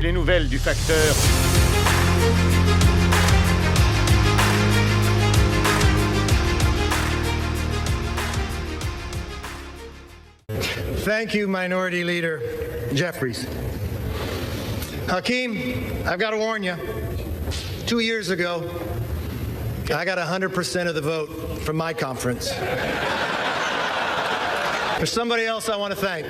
les nouvelles du Facteur. Thank you, Minority Leader Jeffries. Hakeem, I've got to warn you. 2 years ago, I got 100% of the vote from my conference. There's somebody else I want to thank.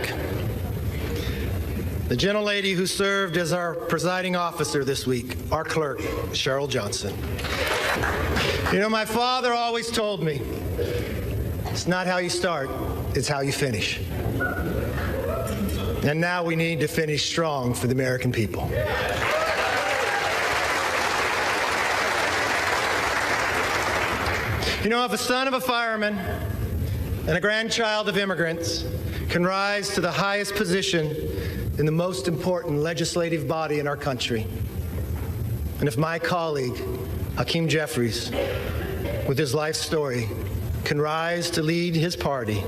The gentlelady who served as our presiding officer this week, our clerk, Cheryl Johnson. You know, my father always told me, it's not how you start, it's how you finish. And now we need to finish strong for the American people. You know, if a son of a fireman and a grandchild of immigrants can rise to the highest position in the most important legislative body in our country, and if my colleague, Hakeem Jeffries, with his life story, can rise to lead his party,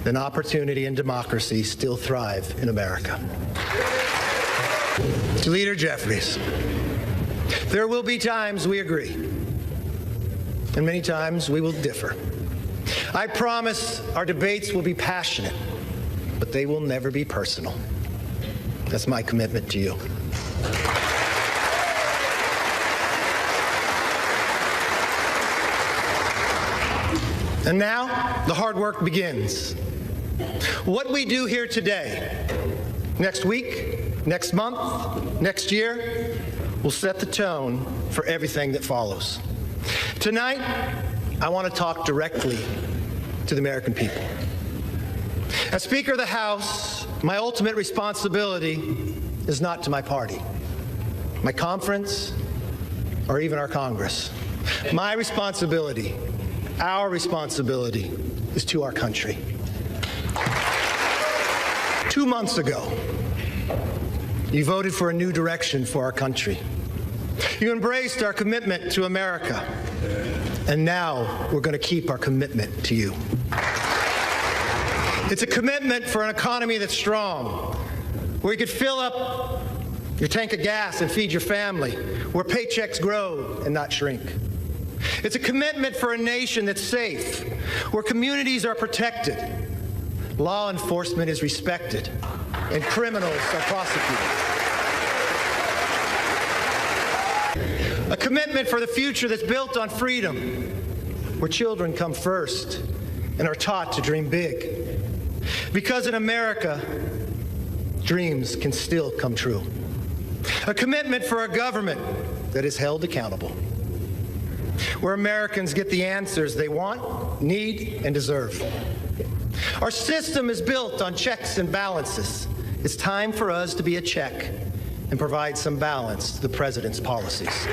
then opportunity and democracy still thrive in America. To Leader Jeffries, there will be times we agree, and many times we will differ. I promise our debates will be passionate, but they will never be personal. That's my commitment to you. And now, the hard work begins. What we do here today, next week, next month, next year, will set the tone for everything that follows. Tonight, I want to talk directly to the American people. As Speaker of the House, my ultimate responsibility is not to my party, my conference, or even our Congress. My responsibility, our responsibility, is to our country. 2 months ago, you voted for a new direction for our country. You embraced our commitment to America, and now we're going to keep our commitment to you. It's a commitment for an economy that's strong, where you could fill up your tank of gas and feed your family, where paychecks grow and not shrink. It's a commitment for a nation that's safe, where communities are protected, law enforcement is respected, and criminals are prosecuted. A commitment for the future that's built on freedom, where children come first and are taught to dream big. Because in America, dreams can still come true. A commitment for a government that is held accountable, where Americans get the answers they want, need, and deserve. Our system is built on checks and balances. It's time for us to be a check and provide some balance to the president's policies.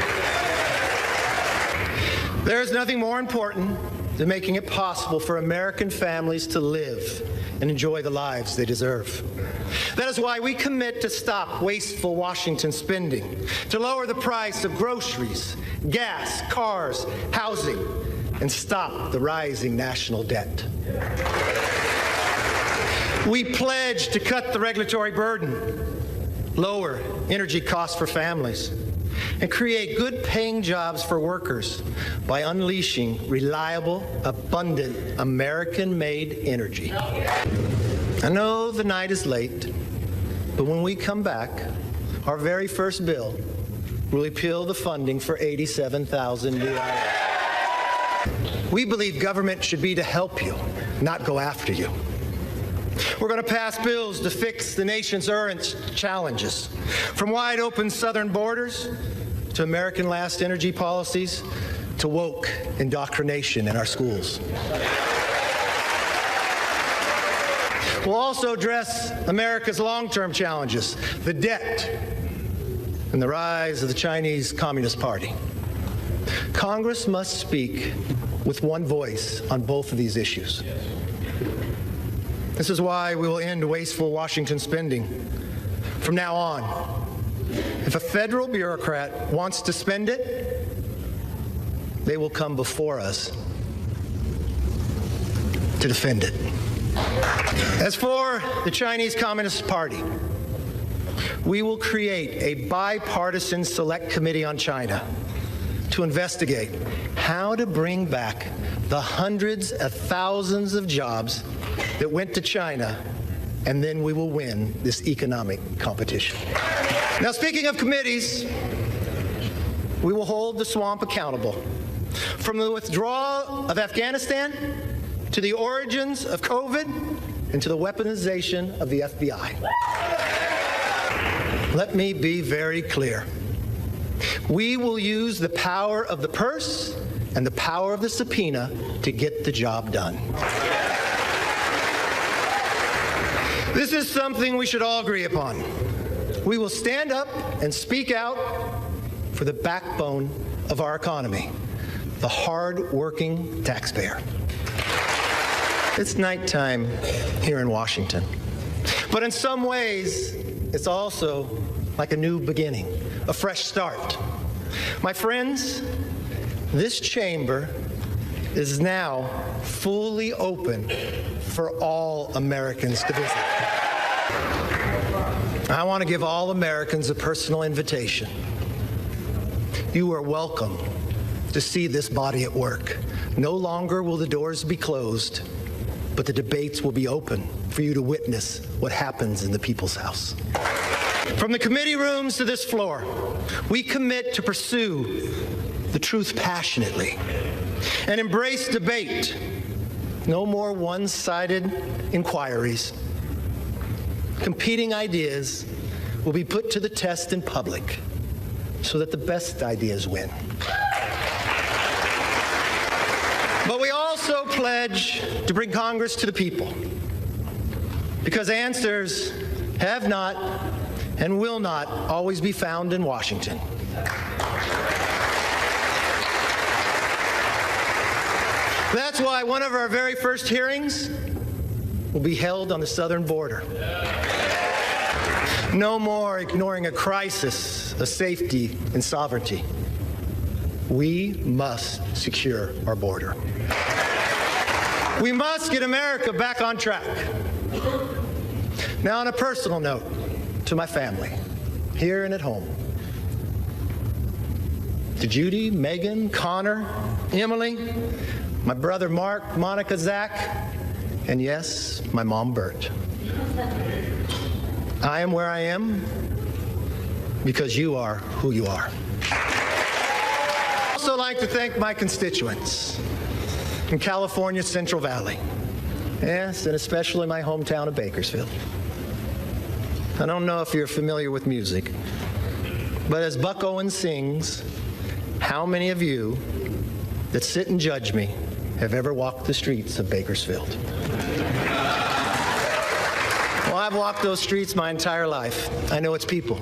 There is nothing more important than making it possible for American families to live and enjoy the lives they deserve. That is why we commit to stop wasteful Washington spending, to lower the price of groceries, gas, cars, housing, and stop the rising national debt. We pledge to cut the regulatory burden, lower energy costs for families, and create good-paying jobs for workers by unleashing reliable, abundant, American-made energy. I know the night is late, but when we come back, our very first bill will repeal the funding for 87,000 new hours. We believe government should be to help you, not go after you. We're going to pass bills to fix the nation's urgent challenges, from wide open southern borders to American last energy policies to woke indoctrination in our schools. We'll also address America's long-term challenges, the debt and the rise of the Chinese Communist Party. Congress must speak with one voice on both of these issues. This is why we will end wasteful Washington spending. From now on, if a federal bureaucrat wants to spend it, they will come before us to defend it. As for the Chinese Communist Party, we will create a bipartisan select committee on China to investigate how to bring back the hundreds of thousands of jobs that went to China, and then we will win this economic competition. Now, speaking of committees, we will hold the swamp accountable. From the withdrawal of Afghanistan to the origins of COVID and to the weaponization of the FBI. Let me be very clear. We will use the power of the purse and the power of the subpoena to get the job done. This is something we should all agree upon. We will stand up and speak out for the backbone of our economy, the hard-working taxpayer. It's nighttime here in Washington, but in some ways, it's also like a new beginning, a fresh start. My friends, this chamber is now fully open for all Americans to visit. I want to give all Americans a personal invitation. You are welcome to see this body at work. No longer will the doors be closed, but the debates will be open for you to witness what happens in the People's House. From the committee rooms to this floor, we commit to pursue the truth passionately and embrace debate. No more one-sided inquiries. Competing ideas will be put to the test in public so that the best ideas win. But we also pledge to bring Congress to the people, because answers have not and will not always be found in Washington. That's why one of our very first hearings will be held on the southern border. No more ignoring a crisis of safety and sovereignty. We must secure our border. We must get America back on track. Now, on a personal note, to my family, here and at home, to Judy, Megan, Connor, Emily, my brother Mark, Monica, Zach, and yes, my mom, Bert. I am where I am because you are who you are. I'd also like to thank my constituents in California's Central Valley. Yes, and especially my hometown of Bakersfield. I don't know if you're familiar with music, but as Buck Owens sings, how many of you that sit and judge me have ever walked the streets of Bakersfield? Well, I've walked those streets my entire life. I know its people.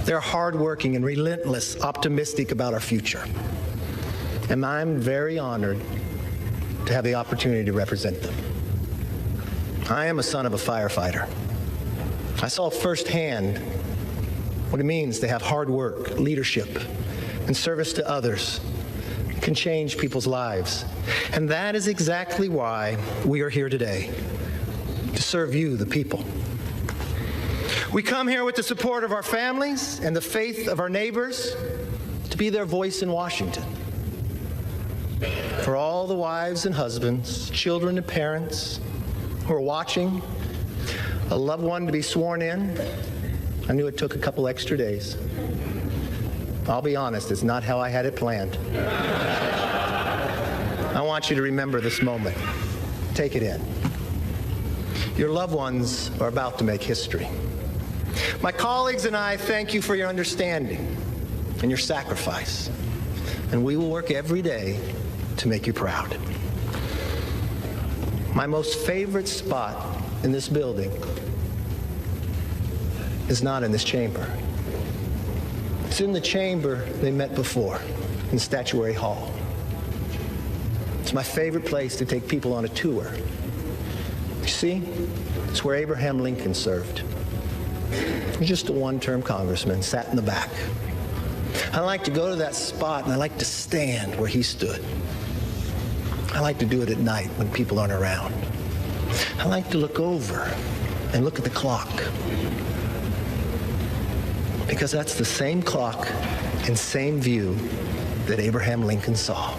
They're hardworking and relentless, optimistic about our future. And I'm very honored to have the opportunity to represent them. I am a son of a firefighter. I saw firsthand what it means to have hard work, leadership, and service to others can change people's lives. And that is exactly why we are here today, to serve you, the people. We come here with the support of our families and the faith of our neighbors to be their voice in Washington. For all the wives and husbands, children and parents who are watching, a loved one to be sworn in, I knew it took a couple extra days. I'll be honest, it's not how I had it planned. I want you to remember this moment. Take it in. Your loved ones are about to make history. My colleagues and I thank you for your understanding and your sacrifice, and we will work every day to make you proud. My most favorite spot in this building is not in this chamber. It's in the chamber they met before, in Statuary Hall. It's my favorite place to take people on a tour. You see, it's where Abraham Lincoln served. He was just a one-term congressman, sat in the back. I like to go to that spot, and I like to stand where he stood. I like to do it at night when people aren't around. I like to look over and look at the clock. Because that's the same clock and same view that Abraham Lincoln saw.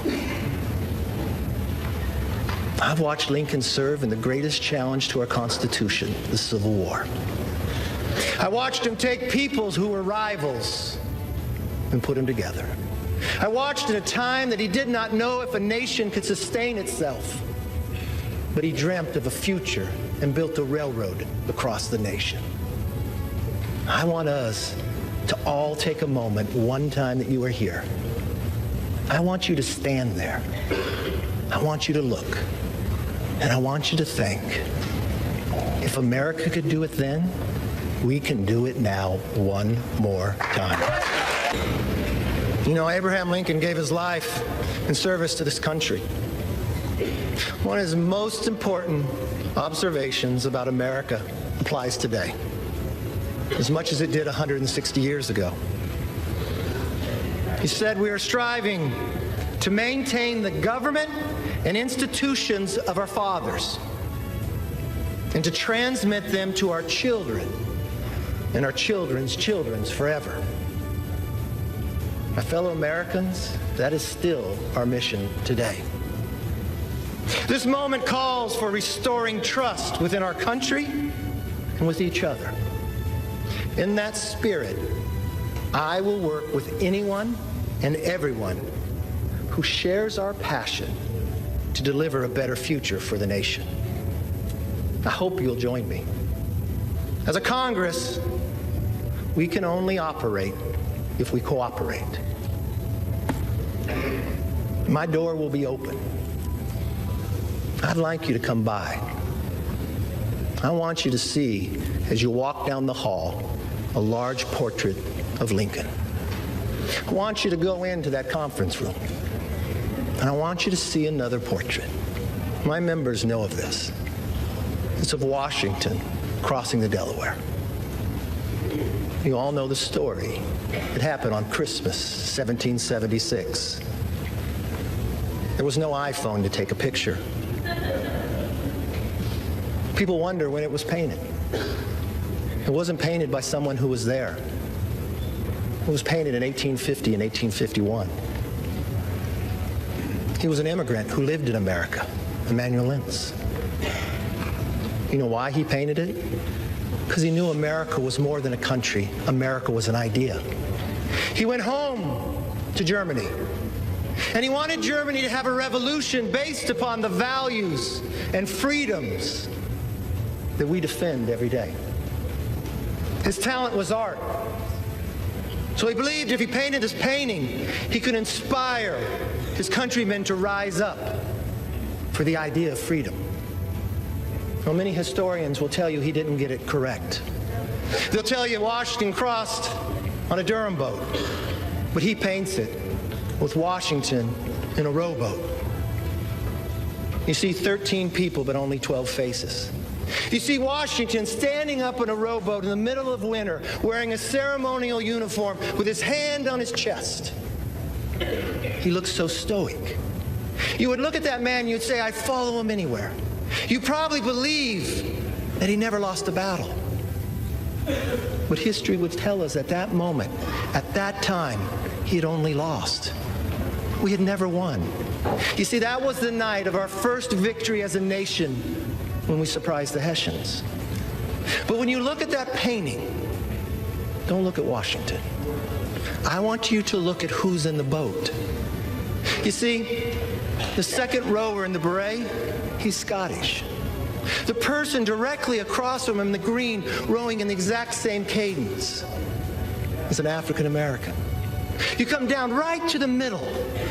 I've watched Lincoln serve in the greatest challenge to our Constitution, the Civil War. I watched him take peoples who were rivals and put them together. I watched in a time that he did not know if a nation could sustain itself, but he dreamt of a future and built a railroad across the nation. I want us to all take a moment one time that you are here. I want you to stand there. I want you to look. And I want you to think, if America could do it then, we can do it now one more time. You know, Abraham Lincoln gave his life in service to this country. One of his most important observations about America applies today, as much as it did 160 years ago. He said, "We are striving to maintain the government and institutions of our fathers and to transmit them to our children and our children's children's forever." My fellow Americans, that is still our mission today. This moment calls for restoring trust within our country and with each other. In that spirit, I will work with anyone and everyone who shares our passion to deliver a better future for the nation. I hope you'll join me. As a Congress, we can only operate if we cooperate. My door will be open. I'd like you to come by. I want you to see, as you walk down the hall, a large portrait of Lincoln. I want you to go into that conference room, and I want you to see another portrait. My members know of this. It's of Washington crossing the Delaware. You all know the story. It happened on Christmas, 1776. There was no iPhone to take a picture. People wonder when it was painted. It wasn't painted by someone who was there. It was painted in 1850 and 1851. He was an immigrant who lived in America, Emanuel Lentz. You know why he painted it? Because he knew America was more than a country. America was an idea. He went home to Germany, and he wanted Germany to have a revolution based upon the values and freedoms that we defend every day. His talent was art. So he believed if he painted this painting, he could inspire his countrymen to rise up for the idea of freedom. Well, many historians will tell you he didn't get it correct. They'll tell you Washington crossed on a Durham boat, but he paints it with Washington in a rowboat. You see 13 people, but only 12 faces. You see Washington standing up in a rowboat in the middle of winter, wearing a ceremonial uniform with his hand on his chest. He looks so stoic. You would look at that man, you'd say, I'd follow him anywhere. You probably believe that he never lost a battle. But history would tell us at that moment, at that time, he had only lost. We had never won. You see, that was the night of our first victory as a nation when we surprised the Hessians. But when you look at that painting, don't look at Washington. I want you to look at who's in the boat. You see, the second rower in the beret, he's Scottish. The person directly across from him in the green, rowing in the exact same cadence, is an African American. You come down right to the middle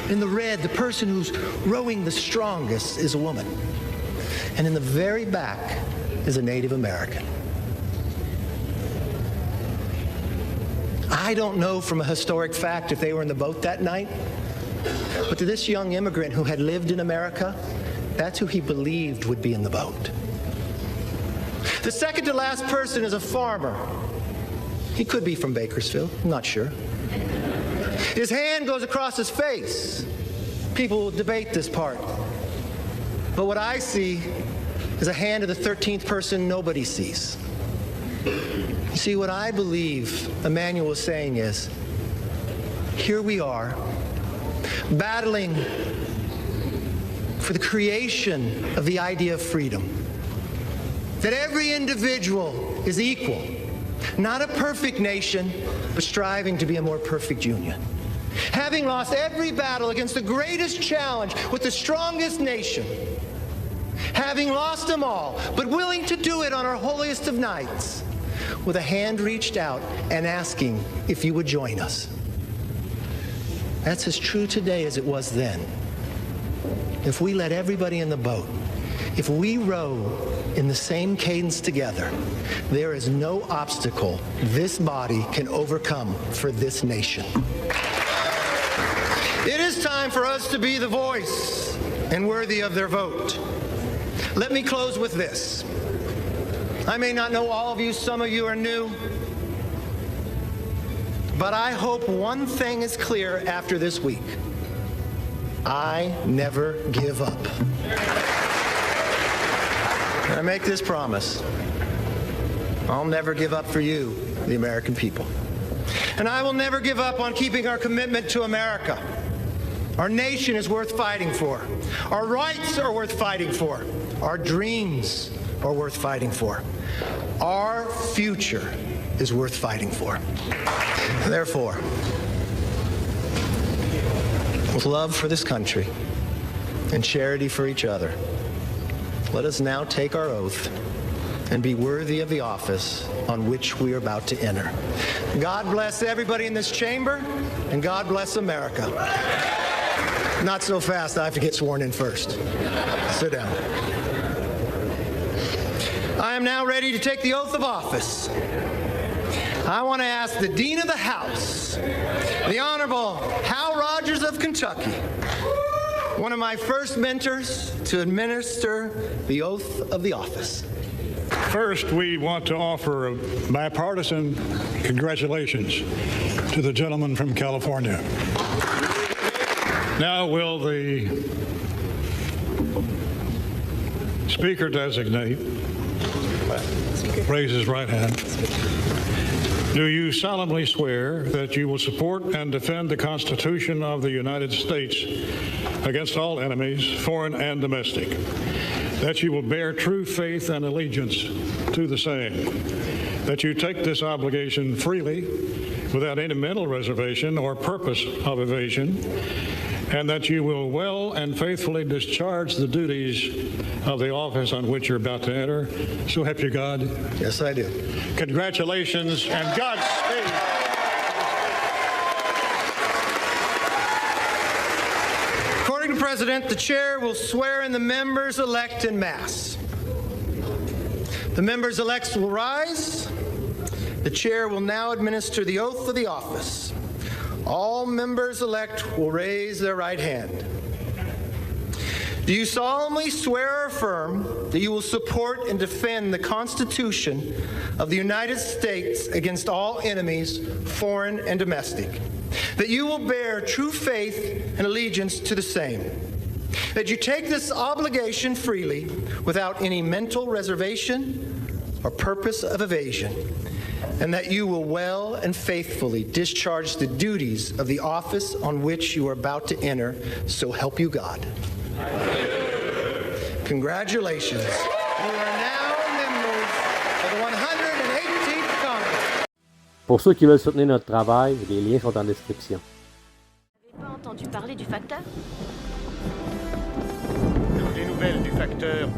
in the red, the person who's rowing the strongest is a woman. And in the very back is a Native American. I don't know from a historic fact if they were in the boat that night, but to this young immigrant who had lived in America, that's who he believed would be in the boat. The second to last person is a farmer. He could be from Bakersfield, I'm not sure. His hand goes across his face. People will debate this part. But what I see is a hand of the 13th person nobody sees. See, what I believe Emmanuel is saying is, here we are, battling for the creation of the idea of freedom. That every individual is equal, not a perfect nation, but striving to be a more perfect union. Having lost every battle against the greatest challenge with the strongest nation, having lost them all, but willing to do it on our holiest of nights, with a hand reached out and asking if you would join us. That's as true today as it was then. If we let everybody in the boat, if we row in the same cadence together, there is no obstacle this body can overcome for this nation. It is time for us to be the voice and worthy of their vote. Let me close with this. I may not know all of you, some of you are new, but I hope one thing is clear after this week. I never give up. I make this promise. I'll never give up for you, the American people. And I will never give up on keeping our commitment to America. Our nation is worth fighting for. Our rights are worth fighting for. Our dreams are worth fighting for. Our future is worth fighting for. Therefore, with love for this country and charity for each other, let us now take our oath and be worthy of the office on which we are about to enter. God bless everybody in this chamber, and God bless America. Not so fast, I have to get sworn in first. Sit down. I am now ready to take the oath of office. I want to ask the Dean of the House, the Honorable Hal Rogers of Kentucky, one of my first mentors, to administer the oath of the office. First, we want to offer a bipartisan congratulations to the gentleman from California. Now, will the Speaker designate raise his right hand? Do you solemnly swear that you will support and defend the Constitution of the United States against all enemies, foreign and domestic, that you will bear true faith and allegiance to the same, that you take this obligation freely without any mental reservation or purpose of evasion, and that you will well and faithfully discharge the duties of the office on which you're about to enter? So help you God. Yes, I do. Congratulations and Godspeed. According to President, the chair will swear in the members-elect en masse. The members-elect will rise. The chair will now administer the oath of the office. All members-elect will raise their right hand. Do you solemnly swear or affirm that you will support and defend the Constitution of the United States against all enemies, foreign and domestic? That you will bear true faith and allegiance to the same? That you take this obligation freely without any mental reservation or purpose of evasion? And that you will well and faithfully discharge the duties of the office on which you are about to enter, so help you God. Congratulations. You are now members of the 118th Congress. Pour ceux qui veulent soutenir notre travail, les liens sont en description. Vous n'avez pas entendu parler du Facteur ? Les nouvelles du Facteur